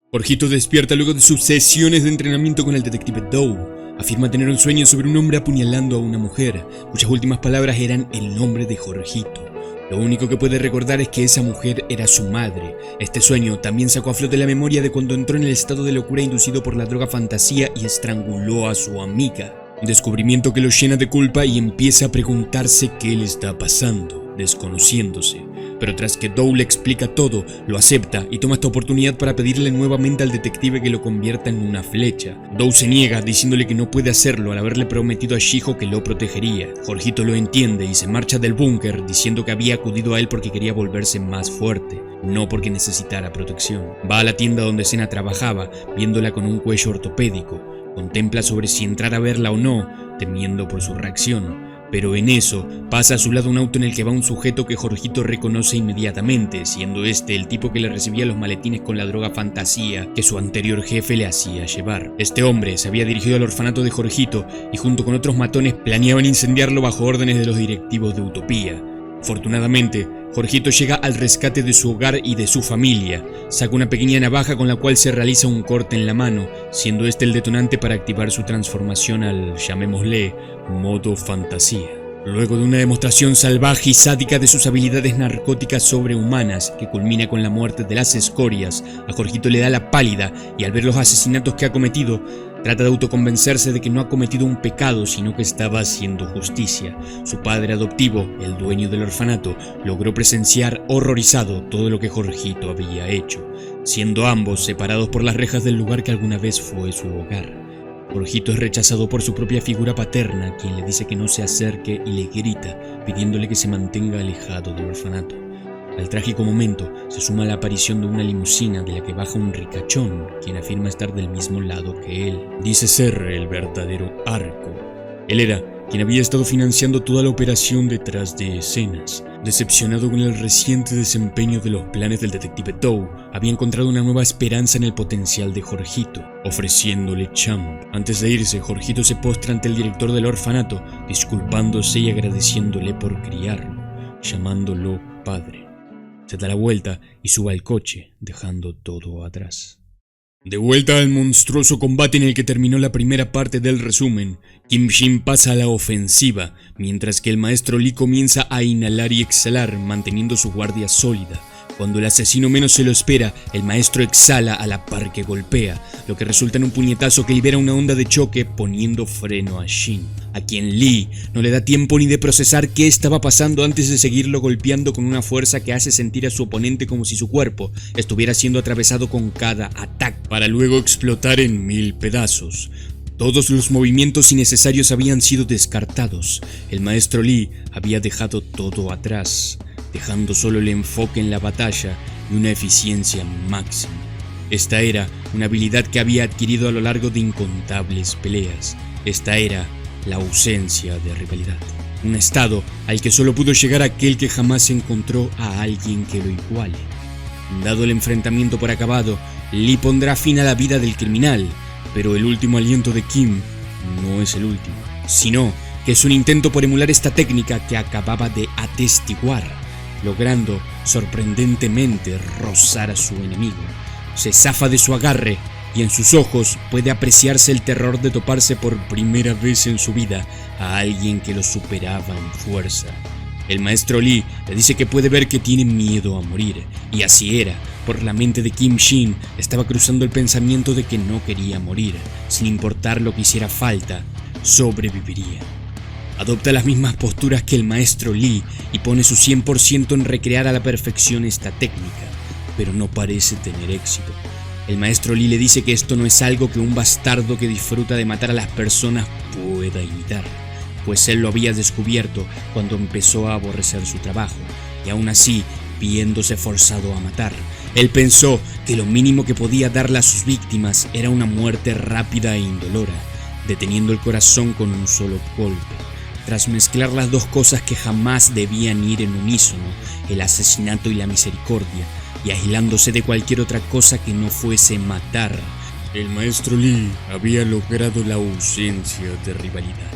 Jorgito despierta luego de sus sesiones de entrenamiento con el detective Doe. Afirma tener un sueño sobre un hombre apuñalando a una mujer, cuyas últimas palabras eran el nombre de Jorgito. Lo único que puede recordar es que esa mujer era su madre. Este sueño también sacó a flote la memoria de cuando entró en el estado de locura inducido por la droga fantasía y estranguló a su amiga. Un descubrimiento que lo llena de culpa y empieza a preguntarse qué le está pasando, desconociéndose. Pero tras que Doe le explica todo, lo acepta y toma esta oportunidad para pedirle nuevamente al detective que lo convierta en una flecha. Doe se niega, diciéndole que no puede hacerlo al haberle prometido a Shijo que lo protegería. Jorgito lo entiende y se marcha del búnker, diciendo que había acudido a él porque quería volverse más fuerte, no porque necesitara protección. Va a la tienda donde Sena trabajaba, viéndola con un cuello ortopédico. Contempla sobre si entrar a verla o no, temiendo por su reacción. Pero en eso, pasa a su lado un auto en el que va un sujeto que Jorgito reconoce inmediatamente, siendo este el tipo que le recibía los maletines con la droga fantasía que su anterior jefe le hacía llevar. Este hombre se había dirigido al orfanato de Jorgito y junto con otros matones planeaban incendiarlo bajo órdenes de los directivos de Utopía. Afortunadamente, Jorgito llega al rescate de su hogar y de su familia. Saca una pequeña navaja con la cual se realiza un corte en la mano, siendo este el detonante para activar su transformación al, llamémosle, modo fantasía. Luego de una demostración salvaje y sádica de sus habilidades narcóticas sobrehumanas, que culmina con la muerte de las escorias, a Jorgito le da la pálida y al ver los asesinatos que ha cometido, trata de autoconvencerse de que no ha cometido un pecado, sino que estaba haciendo justicia. Su padre adoptivo, el dueño del orfanato, logró presenciar horrorizado todo lo que Jorgito había hecho, siendo ambos separados por las rejas del lugar que alguna vez fue su hogar. Jorgito es rechazado por su propia figura paterna, quien le dice que no se acerque y le grita, pidiéndole que se mantenga alejado del orfanato. Al trágico momento se suma la aparición de una limusina de la que baja un ricachón, quien afirma estar del mismo lado que él. Dice ser el verdadero Arco. Él era quien había estado financiando toda la operación detrás de escenas. Decepcionado con el reciente desempeño de los planes del detective Doe, había encontrado una nueva esperanza en el potencial de Jorgito, ofreciéndole champ. Antes de irse, Jorgito se postra ante el director del orfanato, disculpándose y agradeciéndole por criarlo, llamándolo padre. Se da la vuelta y sube al coche, dejando todo atrás. De vuelta al monstruoso combate en el que terminó la primera parte del resumen, Kim Shin pasa a la ofensiva, mientras que el maestro Lee comienza a inhalar y exhalar, manteniendo su guardia sólida. Cuando el asesino menos se lo espera, el maestro exhala a la par que golpea, lo que resulta en un puñetazo que libera una onda de choque poniendo freno a Shin, a quien Lee no le da tiempo ni de procesar qué estaba pasando antes de seguirlo golpeando con una fuerza que hace sentir a su oponente como si su cuerpo estuviera siendo atravesado con cada ataque, para luego explotar en 1000 pedazos. Todos los movimientos innecesarios habían sido descartados. El maestro Lee había dejado todo atrás, dejando solo el enfoque en la batalla y una eficiencia máxima. Esta era una habilidad que había adquirido a lo largo de incontables peleas. Esta era la ausencia de rivalidad. Un estado al que solo pudo llegar aquel que jamás encontró a alguien que lo iguale. Dado el enfrentamiento por acabado, Lee pondrá fin a la vida del criminal, pero el último aliento de Kim no es el último, sino que es un intento por emular esta técnica que acababa de atestiguar, logrando sorprendentemente rozar a su enemigo. Se zafa de su agarre y en sus ojos puede apreciarse el terror de toparse por primera vez en su vida a alguien que lo superaba en fuerza. El maestro Lee le dice que puede ver que tiene miedo a morir, y así era. Por la mente de Kim Shin estaba cruzando el pensamiento de que no quería morir, sin importar lo que hiciera falta, sobreviviría. Adopta las mismas posturas que el maestro Lee y pone su 100% en recrear a la perfección esta técnica, pero no parece tener éxito. El maestro Lee le dice que esto no es algo que un bastardo que disfruta de matar a las personas pueda imitar, pues él lo había descubierto cuando empezó a aborrecer su trabajo, y aún así, viéndose forzado a matar, él pensó que lo mínimo que podía darle a sus víctimas era una muerte rápida e indolora, deteniendo el corazón con un solo golpe. Tras mezclar las dos cosas que jamás debían ir en unísono, el asesinato y la misericordia, y aislándose de cualquier otra cosa que no fuese matar, el maestro Lee había logrado la ausencia de rivalidad.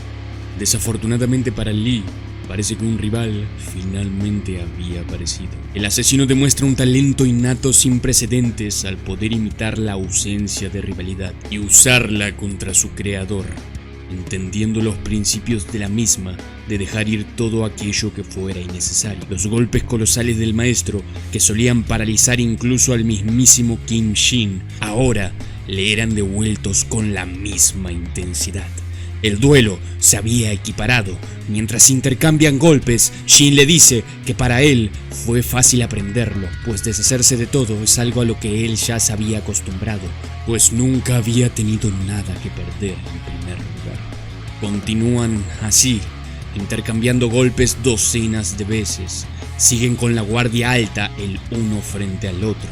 Desafortunadamente para Lee, Parece que un rival finalmente había aparecido. El asesino demuestra un talento innato sin precedentes al poder imitar la ausencia de rivalidad y usarla contra su creador, entendiendo los principios de la misma, de dejar ir todo aquello que fuera innecesario. Los golpes colosales del maestro, que solían paralizar incluso al mismísimo Kim Shin, ahora le eran devueltos con la misma intensidad. El duelo se había equiparado. Mientras intercambian golpes, Shin le dice que para él fue fácil aprenderlo, pues deshacerse de todo es algo a lo que él ya se había acostumbrado, pues nunca había tenido nada que perder en primer lugar. Continúan así, intercambiando golpes docenas de veces. Siguen con la guardia alta el uno frente al otro,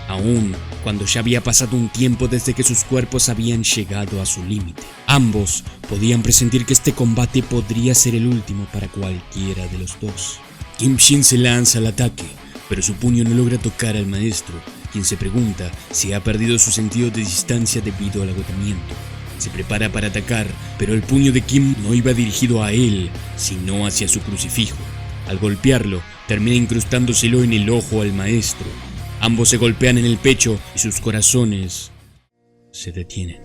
aún cuando ya había pasado un tiempo desde que sus cuerpos habían llegado a su límite. Ambos podían presentir que este combate podría ser el último para cualquiera de los dos. Kim Shin se lanza al ataque, pero su puño no logra tocar al maestro, quien se pregunta si ha perdido su sentido de distancia debido al agotamiento. Se prepara para atacar, pero el puño de Kim no iba dirigido a él, sino hacia su crucifijo. Al golpearlo, termina incrustándoselo en el ojo al maestro. Ambos se golpean en el pecho y sus corazones se detienen.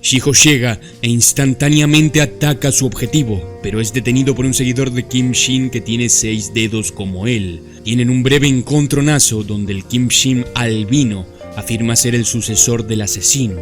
Shijo llega e instantáneamente ataca a su objetivo, pero es detenido por un seguidor de Kim Shin que tiene 6 dedos como él. Tienen un breve encontronazo donde el Kim Shin albino afirma ser el sucesor del asesino,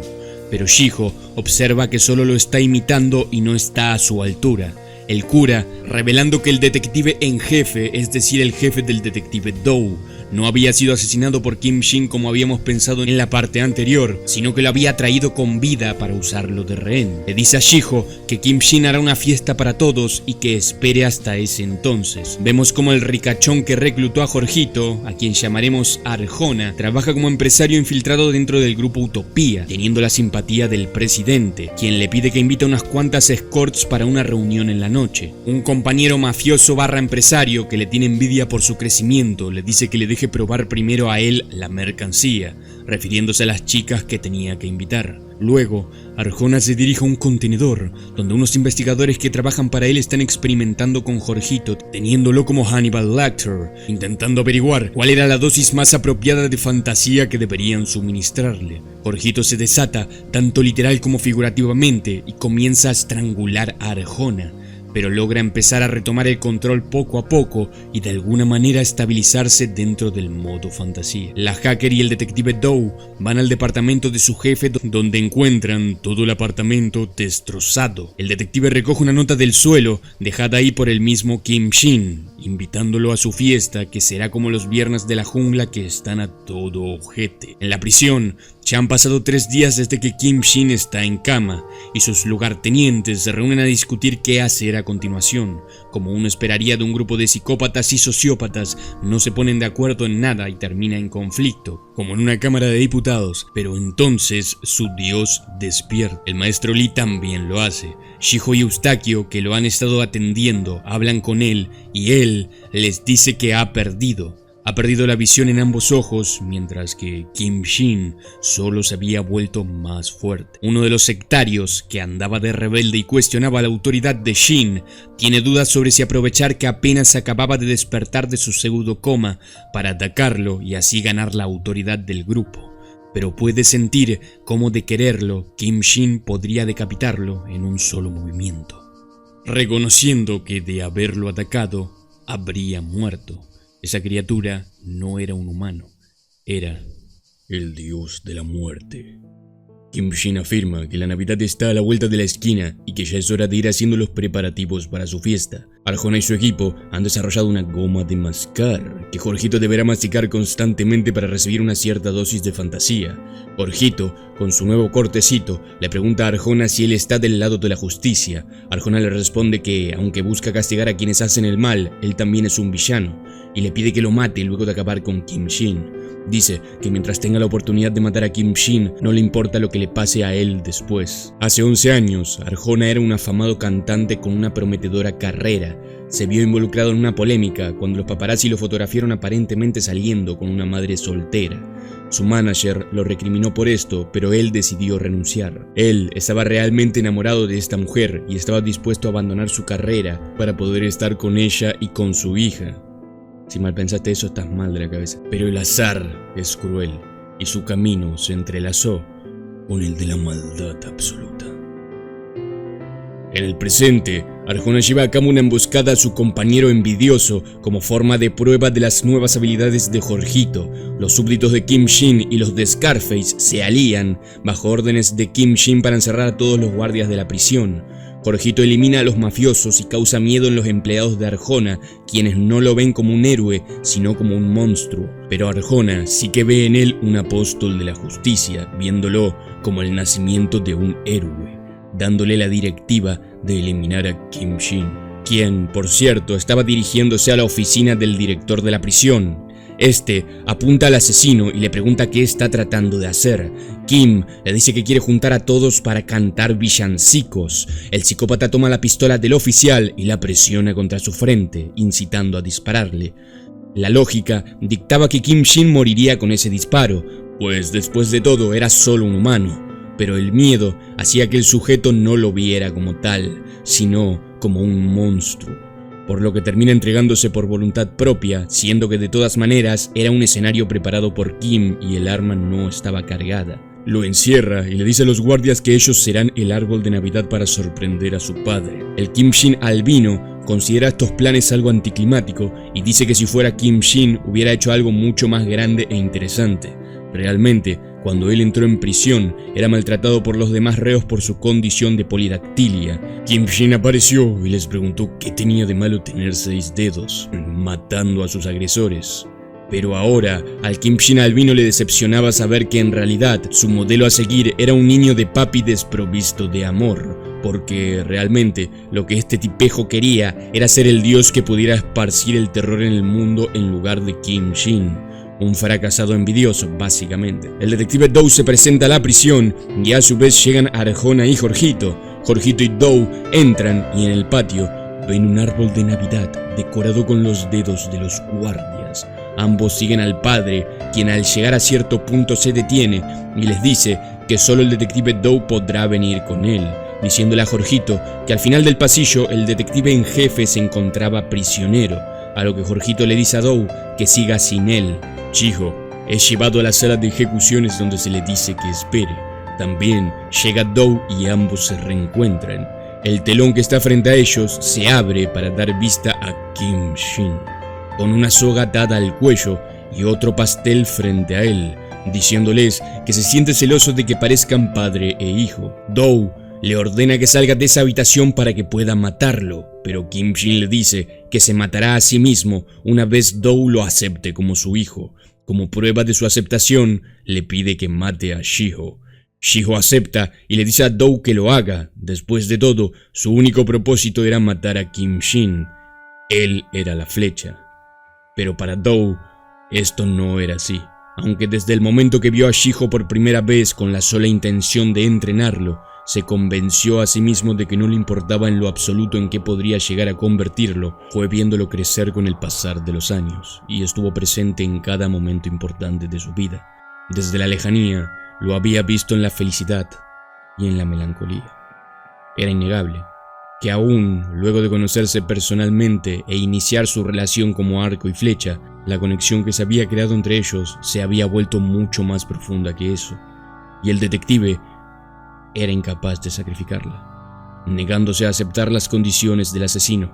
pero Shijo observa que solo lo está imitando y no está a su altura. El cura, revelando que el detective en jefe, es decir, el jefe del detective Dou, no había sido asesinado por Kim Shin como habíamos pensado en la parte anterior, sino que lo había traído con vida para usarlo de rehén. Le dice a Shijo que Kim Shin hará una fiesta para todos y que espere hasta ese entonces. Vemos como el ricachón que reclutó a Jorgito, a quien llamaremos Arjona, trabaja como empresario infiltrado dentro del grupo Utopía, teniendo la simpatía del presidente, quien le pide que invite a unas cuantas escorts para una reunión en la noche. Un compañero mafioso barra empresario que le tiene envidia por su crecimiento le dice que le deje probar primero a él la mercancía, refiriéndose a las chicas que tenía que invitar. Luego, Arjona se dirige a un contenedor, donde unos investigadores que trabajan para él están experimentando con Jorgito, teniéndolo como Hannibal Lecter, intentando averiguar cuál era la dosis más apropiada de fantasía que deberían suministrarle. Jorgito se desata, tanto literal como figurativamente, y comienza a estrangular a Arjona, pero logra empezar a retomar el control poco a poco y de alguna manera estabilizarse dentro del modo fantasía. La hacker y el detective Dou van al departamento de su jefe, donde encuentran todo el apartamento destrozado. El detective recoge una nota del suelo dejada ahí por el mismo Kim Shin, invitándolo a su fiesta, que será como los viernes de la jungla que están a todo ojete. En la prisión, ya han pasado 3 días desde que Kim Shin está en cama, y sus lugartenientes se reúnen a discutir qué hacer a continuación. Como uno esperaría de un grupo de psicópatas y sociópatas, no se ponen de acuerdo en nada y termina en conflicto, como en una cámara de diputados, pero entonces su dios despierta. El maestro Lee también lo hace. Shijo y Eustaquio, que lo han estado atendiendo, hablan con él y él les dice que ha perdido la visión en ambos ojos, mientras que Kim Shin solo se había vuelto más fuerte. Uno de los sectarios, que andaba de rebelde y cuestionaba la autoridad de Shin, tiene dudas sobre si aprovechar que apenas acababa de despertar de su pseudo coma para atacarlo y así ganar la autoridad del grupo. Pero puede sentir cómo, de quererlo, Kim Shin podría decapitarlo en un solo movimiento, reconociendo que de haberlo atacado habría muerto. Esa criatura no era un humano, era el dios de la muerte. Kim Shin afirma que la Navidad está a la vuelta de la esquina y que ya es hora de ir haciendo los preparativos para su fiesta. Arjona y su equipo han desarrollado una goma de mascar que Jorgito deberá masticar constantemente para recibir una cierta dosis de fantasía. Jorgito, con su nuevo cortecito, le pregunta a Arjona si él está del lado de la justicia. Arjona le responde que, aunque busca castigar a quienes hacen el mal, él también es un villano, y le pide que lo mate luego de acabar con Kim Shin. Dice que mientras tenga la oportunidad de matar a Kim Shin, no le importa lo que le pase a él después. Hace 11 años, Arjona era un afamado cantante con una prometedora carrera. Se vio involucrado en una polémica cuando los paparazzi lo fotografiaron aparentemente saliendo con una madre soltera. Su manager lo recriminó por esto, pero él decidió renunciar. Él estaba realmente enamorado de esta mujer y estaba dispuesto a abandonar su carrera para poder estar con ella y con su hija. Si mal pensaste eso, estás mal de la cabeza. Pero el azar es cruel y su camino se entrelazó con el de la maldad absoluta. En el presente, Arjona lleva a cabo una emboscada a su compañero envidioso como forma de prueba de las nuevas habilidades de Jorgito. Los súbditos de Kim Shin y los de Scarface se alían bajo órdenes de Kim Shin para encerrar a todos los guardias de la prisión. Jorgito elimina a los mafiosos y causa miedo en los empleados de Arjona, quienes no lo ven como un héroe, sino como un monstruo. Pero Arjona sí que ve en él un apóstol de la justicia, viéndolo como el nacimiento de un héroe, dándole la directiva de eliminar a Kim Shin, quien, por cierto, estaba dirigiéndose a la oficina del director de la prisión. Este apunta al asesino y le pregunta qué está tratando de hacer. Kim le dice que quiere juntar a todos para cantar villancicos. El psicópata toma la pistola del oficial y la presiona contra su frente, incitando a dispararle. La lógica dictaba que Kim Shin moriría con ese disparo, pues después de todo era solo un humano. Pero el miedo hacía que el sujeto no lo viera como tal, sino como un monstruo, por lo que termina entregándose por voluntad propia, siendo que de todas maneras era un escenario preparado por Kim y el arma no estaba cargada. Lo encierra y le dice a los guardias que ellos serán el árbol de Navidad para sorprender a su padre. El Kim Shin albino considera estos planes algo anticlimático y dice que si fuera Kim Shin hubiera hecho algo mucho más grande e interesante. Realmente, cuando él entró en prisión, era maltratado por los demás reos por su condición de polidactilia. Kim Shin apareció y les preguntó qué tenía de malo tener 6 dedos, matando a sus agresores. Pero ahora, al Kim Shin albino le decepcionaba saber que en realidad su modelo a seguir era un niño de papi desprovisto de amor, porque realmente lo que este tipejo quería era ser el dios que pudiera esparcir el terror en el mundo en lugar de Kim Shin. Un fracasado envidioso, básicamente. El detective Doe se presenta a la prisión y a su vez llegan Arjona y Jorgito. Jorgito y Doe entran y en el patio ven un árbol de Navidad decorado con los dedos de los guardias. Ambos siguen al padre, quien al llegar a cierto punto se detiene y les dice que solo el detective Doe podrá venir con él, diciéndole a Jorgito que al final del pasillo el detective en jefe se encontraba prisionero, a lo que Jorgito le dice a Doe que siga sin él. Chijo es llevado a la sala de ejecuciones donde se le dice que espere. También llega Doe y ambos se reencuentran. El telón que está frente a ellos se abre para dar vista a Kim Shin, con una soga atada al cuello y otro pastel frente a él, diciéndoles que se siente celoso de que parezcan padre e hijo. Doe le ordena que salga de esa habitación para que pueda matarlo, pero Kim Shin le dice que se matará a sí mismo una vez Doe lo acepte como su hijo. Como prueba de su aceptación, le pide que mate a Shiho. Shiho acepta y le dice a Doe que lo haga. Después de todo, su único propósito era matar a Kim Shin. Él era la flecha. Pero para Doe, esto no era así. Aunque desde el momento que vio a Shiho por primera vez con la sola intención de entrenarlo, se convenció a sí mismo de que no le importaba en lo absoluto en qué podría llegar a convertirlo. Fue viéndolo crecer con el pasar de los años y estuvo presente en cada momento importante de su vida. Desde la lejanía, lo había visto en la felicidad y en la melancolía. Era innegable que aún luego de conocerse personalmente e iniciar su relación como arco y flecha, la conexión que se había creado entre ellos se había vuelto mucho más profunda que eso, y el detective era incapaz de sacrificarla, negándose a aceptar las condiciones del asesino,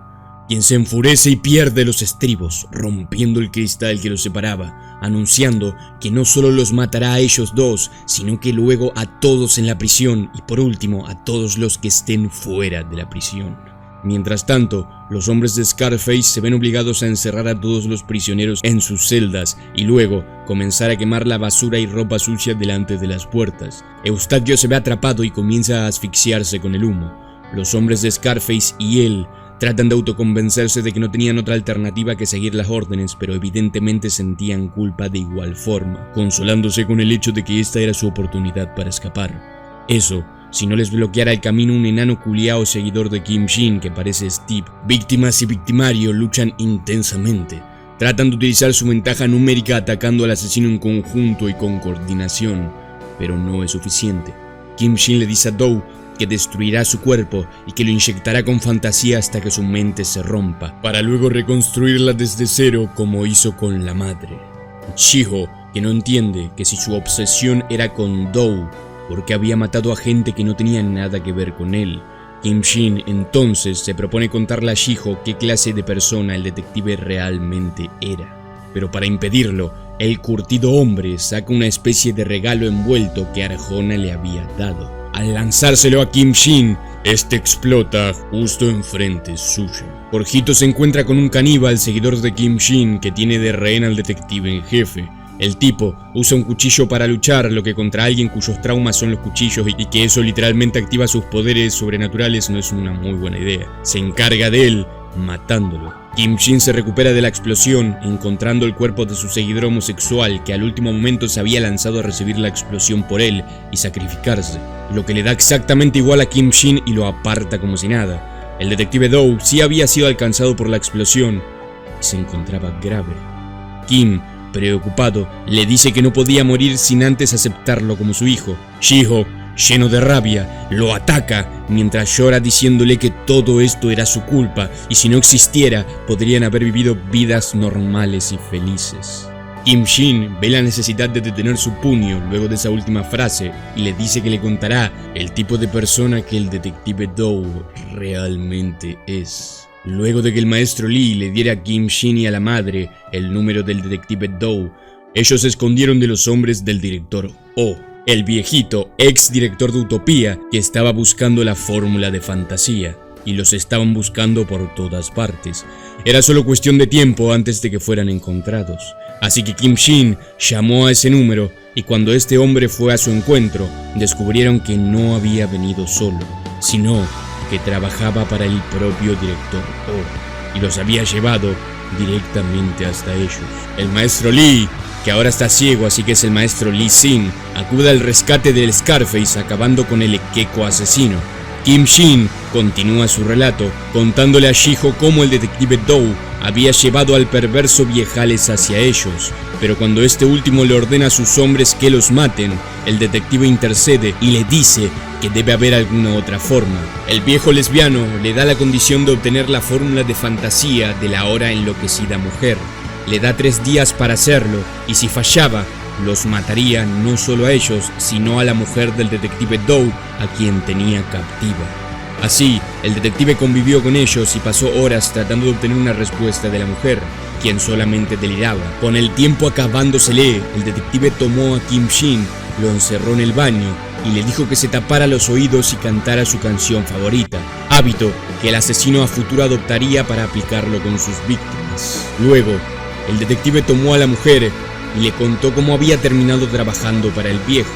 quien se enfurece y pierde los estribos, rompiendo el cristal que los separaba, anunciando que no solo los matará a ellos dos, sino que luego a todos en la prisión y por último a todos los que estén fuera de la prisión. Mientras tanto, los hombres de Scarface se ven obligados a encerrar a todos los prisioneros en sus celdas y luego comenzar a quemar la basura y ropa sucia delante de las puertas. Eustaquio se ve atrapado y comienza a asfixiarse con el humo. Los hombres de Scarface y él tratan de autoconvencerse de que no tenían otra alternativa que seguir las órdenes, pero evidentemente sentían culpa de igual forma, consolándose con el hecho de que esta era su oportunidad para escapar. Eso, si no les bloqueara el camino un enano culiao seguidor de Kim Shin que parece Steve. Víctimas y victimario luchan intensamente, Tratan de utilizar su ventaja numérica atacando al asesino en conjunto y con coordinación, pero no es suficiente. Kim Shin le dice a Do que destruirá su cuerpo y que lo inyectará con fantasía hasta que su mente se rompa, para luego reconstruirla desde cero como hizo con la madre. Shiho, que no entiende que si su obsesión era con Do, porque había matado a gente que no tenía nada que ver con él. Kim Shin entonces se propone contarle a Shiho qué clase de persona el detective realmente era. Pero para impedirlo, el curtido hombre saca una especie de regalo envuelto que Arjona le había dado. Al lanzárselo a Kim Shin, este explota justo enfrente suyo. Jorgito se encuentra con un caníbal seguidor de Kim Shin que tiene de rehén al detective en jefe. El tipo usa un cuchillo para luchar, lo que contra alguien cuyos traumas son los cuchillos y que eso literalmente activa sus poderes sobrenaturales no es una muy buena idea. Se encarga de él, matándolo. Kim Shin se recupera de la explosión, encontrando el cuerpo de su seguidor homosexual que al último momento se había lanzado a recibir la explosión por él y sacrificarse, lo que le da exactamente igual a Kim Shin y lo aparta como si nada. El detective Do sí había sido alcanzado por la explosión y se encontraba grave. Kim, preocupado, le dice que no podía morir sin antes aceptarlo como su hijo. Shiho, lleno de rabia, lo ataca mientras llora diciéndole que todo esto era su culpa y si no existiera podrían haber vivido vidas normales y felices. Kim Shin ve la necesidad de detener su puño luego de esa última frase y le dice que le contará el tipo de persona que el detective Do realmente es. Luego de que el maestro Lee le diera a Kim Shin y a la madre el número del detective Do, ellos se escondieron de los hombres del director O, el viejito ex director de Utopía que estaba buscando la fórmula de fantasía, y los estaban buscando por todas partes. Era solo cuestión de tiempo antes de que fueran encontrados. Así que Kim Shin llamó a ese número y cuando este hombre fue a su encuentro, descubrieron que no había venido solo, sino que trabajaba para el propio director O y los había llevado directamente hasta ellos. El maestro Lee, que ahora está ciego, así que es el maestro Lee Sin, acude al rescate del Scarface acabando con el Ekeko asesino. Kim Shin continúa su relato contándole a Shiho cómo el detective Do había llevado al perverso Viejales hacia ellos, pero cuando este último le ordena a sus hombres que los maten, el detective intercede y le dice que debe haber alguna otra forma. El viejo lesbiano le da la condición de obtener la fórmula de fantasía de la ahora enloquecida mujer. Le da 3 días para hacerlo y si fallaba, los mataría no solo a ellos, sino a la mujer del detective Do, a quien tenía captiva. Así, el detective convivió con ellos y pasó horas tratando de obtener una respuesta de la mujer, quien solamente deliraba. Con el tiempo acabándosele, el detective tomó a Kim Shin, lo encerró en el baño y le dijo que se tapara los oídos y cantara su canción favorita, hábito que el asesino a futuro adoptaría para aplicarlo con sus víctimas. Luego, el detective tomó a la mujer y le contó cómo había terminado trabajando para el viejo,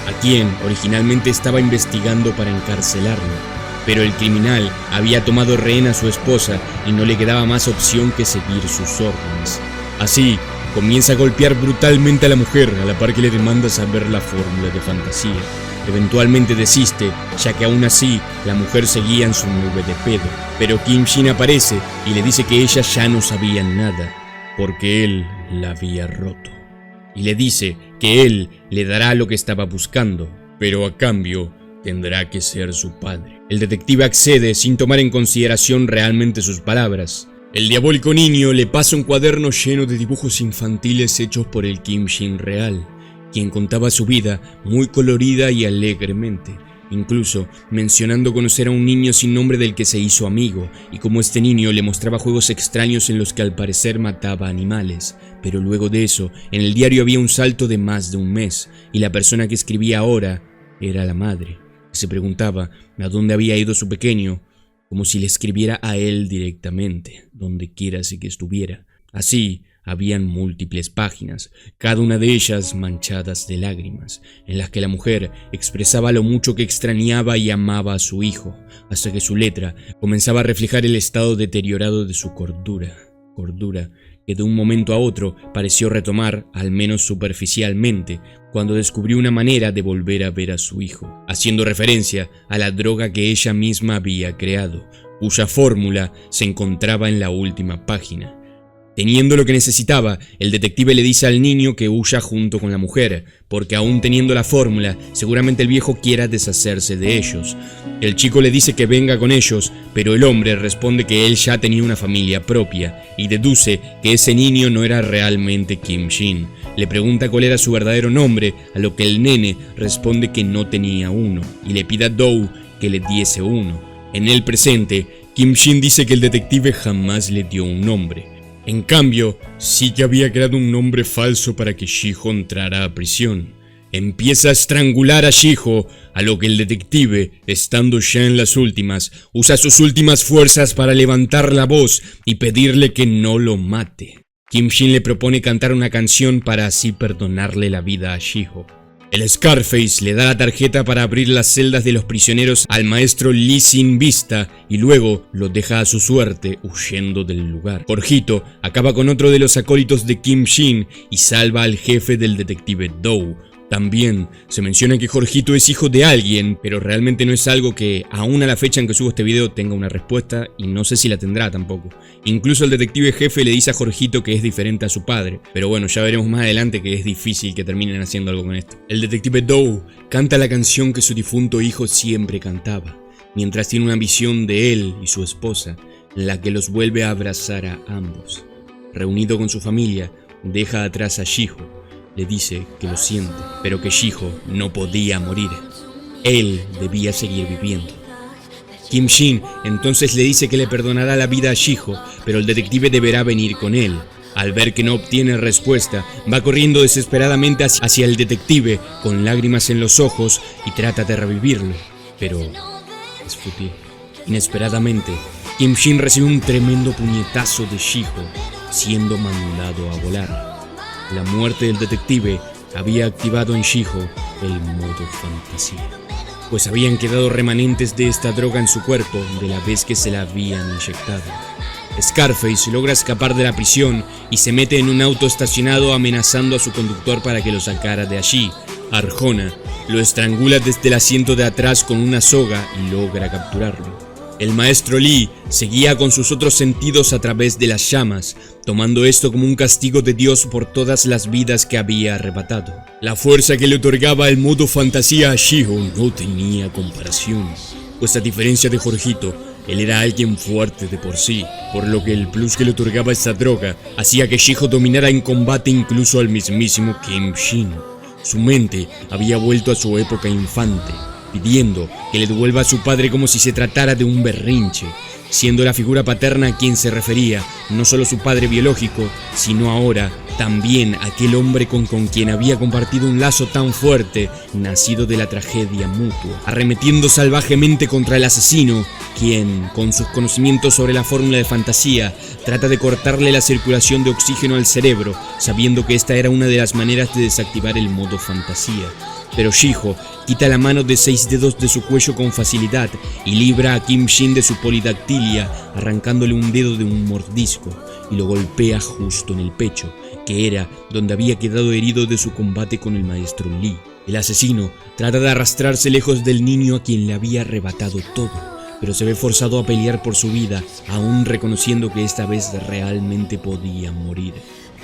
a quien originalmente estaba investigando para encarcelarlo. Pero el criminal había tomado rehén a su esposa y no le quedaba más opción que seguir sus órdenes. Así, comienza a golpear brutalmente a la mujer a la par que le demanda saber la fórmula de fantasía. Eventualmente desiste, ya que aún así la mujer seguía en su nube de pedo. Pero Kim Shin aparece y le dice que ella ya no sabía nada, porque él la había roto. Y le dice que él le dará lo que estaba buscando, pero a cambio tendrá que ser su padre. El detective accede sin tomar en consideración realmente sus palabras. El diabólico niño le pasa un cuaderno lleno de dibujos infantiles hechos por el Kim Shin real, quien contaba su vida muy colorida y alegremente, incluso mencionando conocer a un niño sin nombre del que se hizo amigo, y cómo este niño le mostraba juegos extraños en los que al parecer mataba animales. Pero luego de eso, en el diario había un salto de más de un mes, y la persona que escribía ahora era la madre, que se preguntaba a dónde había ido su pequeño, como si le escribiera a él directamente, donde quiera que estuviera. Así, habían múltiples páginas, cada una de ellas manchadas de lágrimas, en las que la mujer expresaba lo mucho que extrañaba y amaba a su hijo, hasta que su letra comenzaba a reflejar el estado deteriorado de su cordura que de un momento a otro pareció retomar, al menos superficialmente, cuando descubrió una manera de volver a ver a su hijo, haciendo referencia a la droga que ella misma había creado, cuya fórmula se encontraba en la última página. Teniendo lo que necesitaba, el detective le dice al niño que huya junto con la mujer, porque aún teniendo la fórmula, seguramente el viejo quiera deshacerse de ellos. El chico le dice que venga con ellos, pero el hombre responde que él ya tenía una familia propia, y deduce que ese niño no era realmente Kim Shin. Le pregunta cuál era su verdadero nombre, a lo que el nene responde que no tenía uno, y le pide a Doe que le diese uno. En el presente, Kim Shin dice que el detective jamás le dio un nombre. En cambio, sí que había creado un nombre falso para que Shiho entrara a prisión. Empieza a estrangular a Shiho, a lo que el detective, estando ya en las últimas, usa sus últimas fuerzas para levantar la voz y pedirle que no lo mate. Kim Shin le propone cantar una canción para así perdonarle la vida a Shiho. El Scarface le da la tarjeta para abrir las celdas de los prisioneros al maestro Lee sin vista y luego lo deja a su suerte huyendo del lugar. Jorgito acaba con otro de los acólitos de Kim Shin y salva al jefe del detective Doe. También se menciona que Jorgito es hijo de alguien, pero realmente no es algo que aún a la fecha en que subo este video tenga una respuesta y no sé si la tendrá tampoco. Incluso el detective jefe le dice a Jorgito que es diferente a su padre, pero bueno, ya veremos más adelante que es difícil que terminen haciendo algo con esto. El detective Doe canta la canción que su difunto hijo siempre cantaba, mientras tiene una visión de él y su esposa, en la que los vuelve a abrazar a ambos. Reunido con su familia, deja atrás a Shiho. Le dice que lo siente, pero que Shiho no podía morir. Él debía seguir viviendo. Kim Shin entonces le dice que le perdonará la vida a Shiho, pero el detective deberá venir con él. Al ver que no obtiene respuesta, va corriendo desesperadamente hacia el detective con lágrimas en los ojos y trata de revivirlo, pero es fútil. Inesperadamente, Kim Shin recibe un tremendo puñetazo de Shiho, siendo mandado a volar. La muerte del detective había activado en Shiho el modo fantasía, pues habían quedado remanentes de esta droga en su cuerpo de la vez que se la habían inyectado. Scarface logra escapar de la prisión y se mete en un auto estacionado amenazando a su conductor para que lo sacara de allí. Arjona lo estrangula desde el asiento de atrás con una soga y logra capturarlo. El maestro Lee seguía con sus otros sentidos a través de las llamas, tomando esto como un castigo de Dios por todas las vidas que había arrebatado. La fuerza que le otorgaba el modo fantasía a Shiho no tenía comparación, pues a diferencia de Jorgito, él era alguien fuerte de por sí, por lo que el plus que le otorgaba esta droga hacía que Shiho dominara en combate incluso al mismísimo Kim Shin. Su mente había vuelto a su época infante, pidiendo que le devuelva a su padre como si se tratara de un berrinche, siendo la figura paterna a quien se refería no solo su padre biológico, sino ahora también aquel hombre con quien había compartido un lazo tan fuerte, nacido de la tragedia mutua, arremetiendo salvajemente contra el asesino, quien, con sus conocimientos sobre la fórmula de fantasía, trata de cortarle la circulación de oxígeno al cerebro, sabiendo que esta era una de las maneras de desactivar el modo fantasía. Pero Shiho quita la mano de 6 dedos de su cuello con facilidad y libra a Kim Shin de su polidactilia, arrancándole un dedo de un mordisco y lo golpea justo en el pecho, que era donde había quedado herido de su combate con el maestro Lee. El asesino trata de arrastrarse lejos del niño a quien le había arrebatado todo, pero se ve forzado a pelear por su vida, aún reconociendo que esta vez realmente podía morir.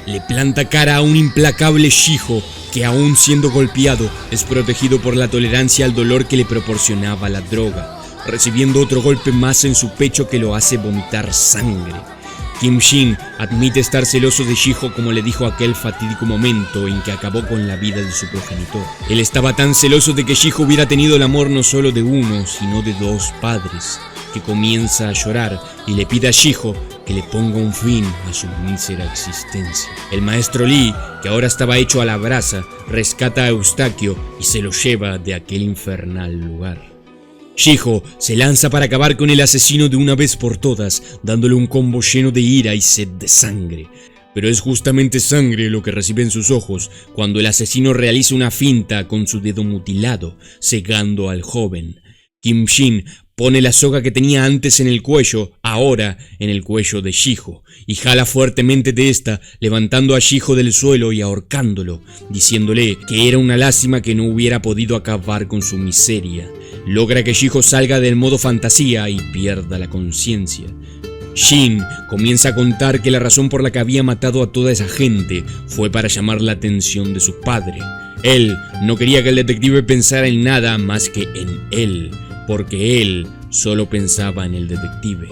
Le planta cara a un implacable Shiho que, aún siendo golpeado, es protegido por la tolerancia al dolor que le proporcionaba la droga, recibiendo otro golpe más en su pecho que lo hace vomitar sangre. Kim Shin admite estar celoso de Shiho como le dijo aquel fatídico momento en que acabó con la vida de su progenitor. Él estaba tan celoso de que Shiho hubiera tenido el amor no solo de uno, sino de 2 padres, que comienza a llorar y le pide a Shiho que le ponga un fin a su mísera existencia. El maestro Lee, que ahora estaba hecho a la brasa, rescata a Eustaquio y se lo lleva de aquel infernal lugar. Shiho se lanza para acabar con el asesino de una vez por todas, dándole un combo lleno de ira y sed de sangre. Pero es justamente sangre lo que recibe en sus ojos cuando el asesino realiza una finta con su dedo mutilado, cegando al joven. Kim Shin pone la soga que tenía antes en el cuello, ahora en el cuello de Shiho, y jala fuertemente de esta, levantando a Shiho del suelo y ahorcándolo, diciéndole que era una lástima que no hubiera podido acabar con su miseria. Logra que Shiho salga del modo fantasía y pierda la conciencia. Shin comienza a contar que la razón por la que había matado a toda esa gente fue para llamar la atención de su padre. Él no quería que el detective pensara en nada más que en él, porque él solo pensaba en el detective.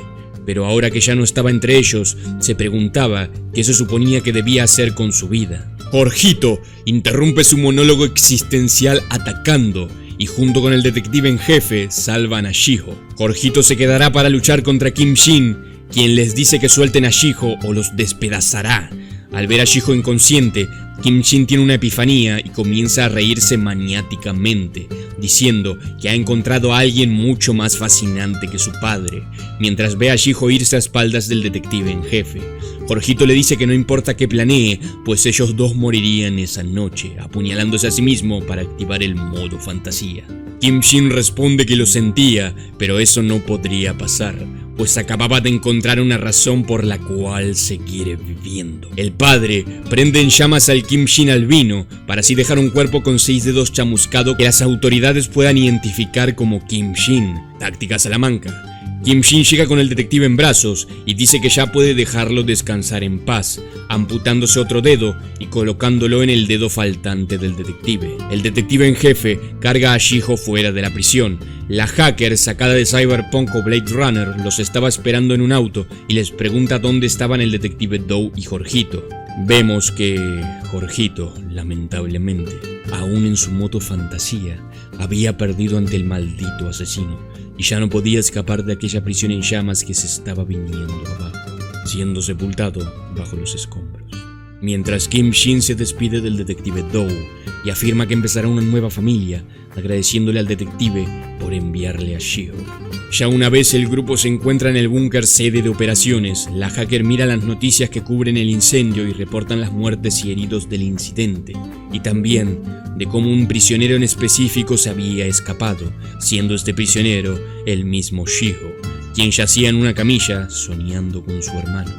Pero ahora que ya no estaba entre ellos, se preguntaba qué se suponía que debía hacer con su vida. Jorgito interrumpe su monólogo existencial atacando, y junto con el detective en jefe salvan a Shiho. Jorgito se quedará para luchar contra Kim Shin, quien les dice que suelten a Shiho o los despedazará. Al ver a Shiho inconsciente, Kim Shin tiene una epifanía y comienza a reírse maniáticamente, diciendo que ha encontrado a alguien mucho más fascinante que su padre, mientras ve a Shiho irse a espaldas del detective en jefe. Jorgito le dice que no importa qué planee, pues ellos dos morirían esa noche, apuñalándose a sí mismo para activar el modo fantasía. Kim Shin responde que lo sentía, pero eso no podría pasar, pues acababa de encontrar una razón por la cual seguir viviendo. El padre prende en llamas al Kim Shin albino para así dejar un cuerpo con 6 dedos chamuscado que las autoridades puedan identificar como Kim Shin. Táctica Salamanca. Kim Shin llega con el detective en brazos y dice que ya puede dejarlo descansar en paz, amputándose otro dedo y colocándolo en el dedo faltante del detective. El detective en jefe carga a Shiho fuera de la prisión. La hacker sacada de Cyberpunk o Blade Runner los estaba esperando en un auto y les pregunta dónde estaban el detective Doe y Jorgito. Vemos que Jorgito, lamentablemente, aún en su modo fantasía, había perdido ante el maldito asesino y ya no podía escapar de aquella prisión en llamas que se estaba viniendo abajo, siendo sepultado bajo los escombros. Mientras Kim Shin se despide del detective Doe y afirma que empezará una nueva familia, agradeciéndole al detective por enviarle a Shiho. Ya una vez el grupo se encuentra en el búnker sede de operaciones, la hacker mira las noticias que cubren el incendio y reportan las muertes y heridos del incidente, y también de cómo un prisionero en específico se había escapado, siendo este prisionero el mismo Shiho, quien yacía en una camilla soñando con su hermano,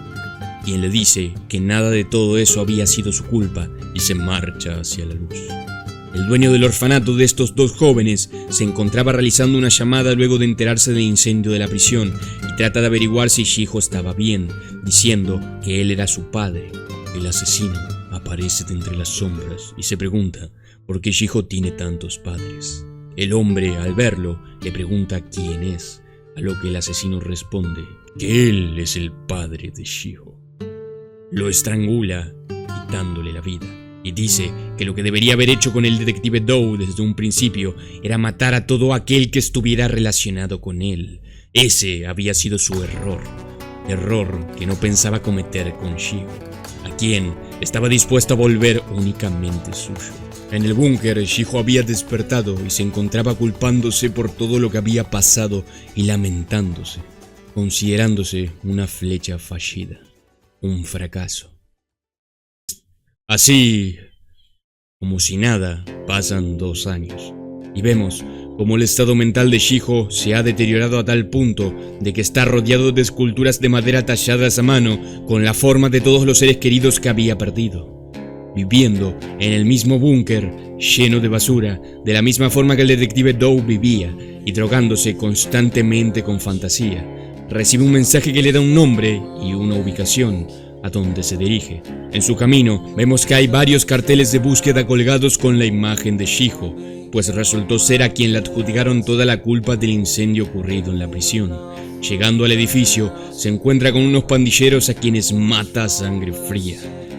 quien le dice que nada de todo eso había sido su culpa y se marcha hacia la luz. El dueño del orfanato de estos dos jóvenes se encontraba realizando una llamada luego de enterarse del incendio de la prisión y trata de averiguar si Shiho estaba bien, diciendo que él era su padre. El asesino aparece de entre las sombras y se pregunta por qué Shiho tiene tantos padres. El hombre, al verlo, le pregunta quién es, a lo que el asesino responde que él es el padre de Shiho. Lo estrangula, quitándole la vida, y dice que lo que debería haber hecho con el detective Doe desde un principio era matar a todo aquel que estuviera relacionado con él. Ese había sido su error que no pensaba cometer con Shiho, a quien estaba dispuesto a volver únicamente suyo. En el búnker, Shiho había despertado y se encontraba culpándose por todo lo que había pasado y lamentándose, considerándose una flecha fallida, un fracaso. Así, como si nada, pasan 2 años y vemos cómo el estado mental de Shiho se ha deteriorado a tal punto de que está rodeado de esculturas de madera talladas a mano con la forma de todos los seres queridos que había perdido, viviendo en el mismo búnker lleno de basura, de la misma forma que el detective Doe vivía, y drogándose constantemente con fantasía. Recibe un mensaje que le da un nombre y una ubicación a donde se dirige. En su camino vemos que hay varios carteles de búsqueda colgados con la imagen de Shiho, pues resultó ser a quien le adjudicaron toda la culpa del incendio ocurrido en la prisión. Llegando al edificio, se encuentra con unos pandilleros a quienes mata a sangre fría.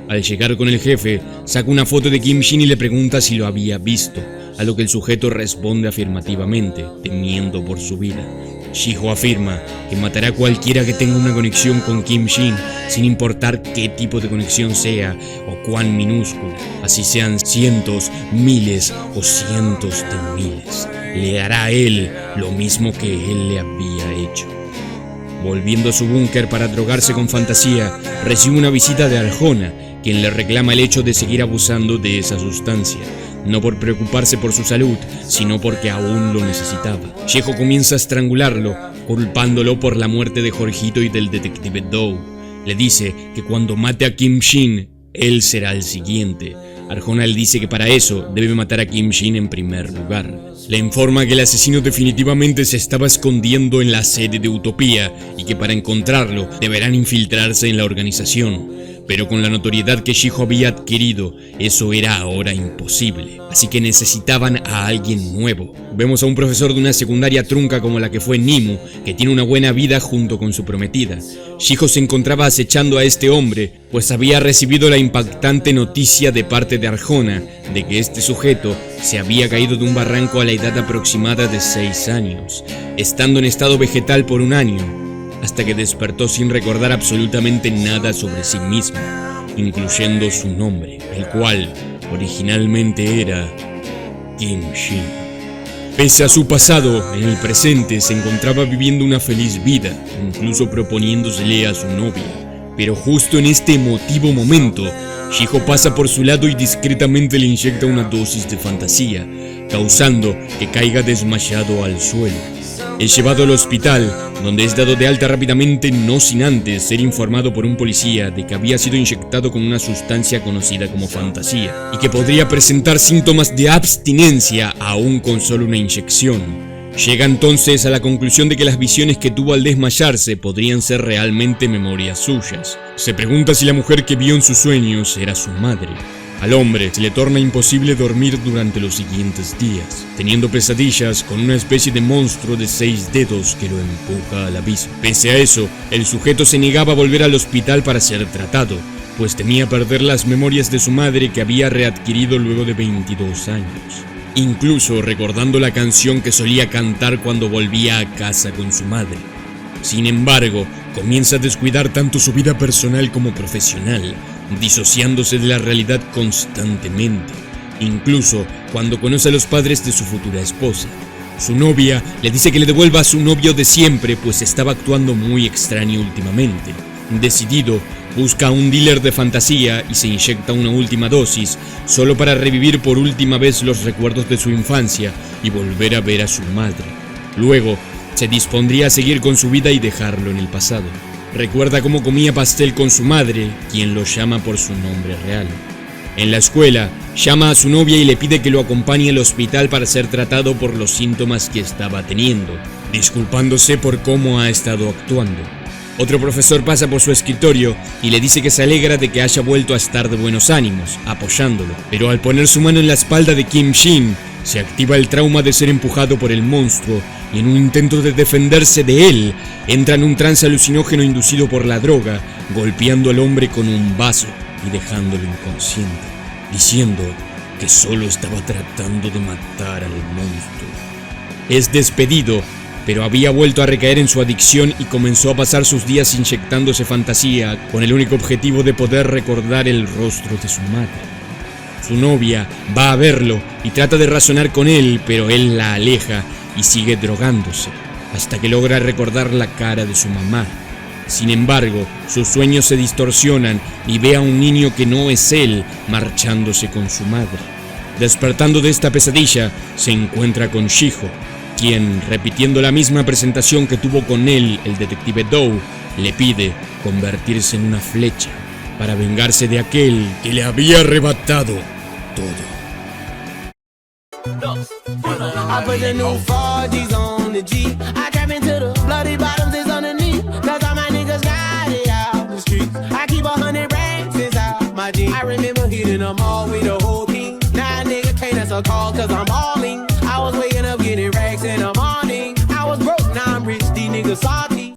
Al llegar con el jefe, saca una foto de Kim Shin y le pregunta si lo había visto, a lo que el sujeto responde afirmativamente, temiendo por su vida. Shiho afirma que matará a cualquiera que tenga una conexión con Kim Shin, sin importar qué tipo de conexión sea o cuán minúscula, así sean cientos, miles o cientos de miles. Le hará a él lo mismo que él le había hecho. Volviendo a su búnker para drogarse con fantasía, recibe una visita de Arjona, quien le reclama el hecho de seguir abusando de esa sustancia, no por preocuparse por su salud, sino porque aún lo necesitaba. Shiho comienza a estrangularlo, culpándolo por la muerte de Jorgito y del detective Doe. Le dice que cuando mate a Kim Shin, él será el siguiente. Arjona le dice que para eso debe matar a Kim Shin en primer lugar. le informa que el asesino definitivamente se estaba escondiendo en la sede de Utopía y que para encontrarlo deberán infiltrarse en la organización. Pero con la notoriedad que Shijo había adquirido, eso era ahora imposible. Así que necesitaban a alguien nuevo. Vemos a un profesor de una secundaria trunca como la que fue Nimu, que tiene una buena vida junto con su prometida. Shijo se encontraba acechando a este hombre, pues había recibido la impactante noticia de parte de Arjona, de que este sujeto se había caído de un barranco a la edad aproximada de 6 años, estando en estado vegetal por 1 año. Hasta que despertó sin recordar absolutamente nada sobre sí mismo, incluyendo su nombre, el cual originalmente era Kim Shin. Pese a su pasado, en el presente se encontraba viviendo una feliz vida, incluso proponiéndosele a su novia. Pero justo en este emotivo momento, Shijo pasa por su lado y discretamente le inyecta una dosis de fantasía, causando que caiga desmayado al suelo. Es llevado al hospital, donde es dado de alta rápidamente, no sin antes ser informado por un policía de que había sido inyectado con una sustancia conocida como fantasía y que podría presentar síntomas de abstinencia aún con solo una inyección. Llega entonces a la conclusión de que las visiones que tuvo al desmayarse podrían ser realmente memorias suyas. Se pregunta si la mujer que vio en sus sueños era su madre. Al hombre se le torna imposible dormir durante los siguientes días, teniendo pesadillas con una especie de monstruo de 6 dedos que lo empuja al abismo. Pese a eso, el sujeto se negaba a volver al hospital para ser tratado, pues temía perder las memorias de su madre que había readquirido luego de 22 años. Incluso recordando la canción que solía cantar cuando volvía a casa con su madre. Sin embargo, comienza a descuidar tanto su vida personal como profesional, disociándose de la realidad constantemente, incluso cuando conoce a los padres de su futura esposa. Su novia le dice que le devuelva a su novio de siempre, pues estaba actuando muy extraño últimamente. Decidido, busca a un dealer de fantasía y se inyecta una última dosis, solo para revivir por última vez los recuerdos de su infancia y volver a ver a su madre. Luego, se dispondría a seguir con su vida y dejarlo en el pasado. Recuerda cómo comía pastel con su madre, quien lo llama por su nombre real. En la escuela, llama a su novia y le pide que lo acompañe al hospital para ser tratado por los síntomas que estaba teniendo, disculpándose por cómo ha estado actuando. Otro profesor pasa por su escritorio y le dice que se alegra de que haya vuelto a estar de buenos ánimos, apoyándolo. Pero al poner su mano en la espalda de Kim Shin, se activa el trauma de ser empujado por el monstruo y en un intento de defenderse de él, entra en un trance alucinógeno inducido por la droga, golpeando al hombre con un vaso y dejándolo inconsciente, diciendo que solo estaba tratando de matar al monstruo. Es despedido, pero había vuelto a recaer en su adicción y comenzó a pasar sus días inyectándose fantasía con el único objetivo de poder recordar el rostro de su madre. Su novia va a verlo y trata de razonar con él, pero él la aleja y sigue drogándose, hasta que logra recordar la cara de su mamá. Sin embargo, sus sueños se distorsionan y ve a un niño que no es él marchándose con su madre. Despertando de esta pesadilla, se encuentra con Shijo, quien, repitiendo la misma presentación que tuvo con él el detective Doe, le pide convertirse en una flecha para vengarse de aquel que le había arrebatado todo. I put the new 4Gs on the G. I trap into the bloody bottoms that's underneath. Cause all my niggas got it out the streets. I keep 100 racks inside my jeans. I remember hitting them all with the whole team. Now a nigga can't answer a call cause I'm balling. I was waking up getting racks in the morning. I was broke, now I'm rich, these niggas salty.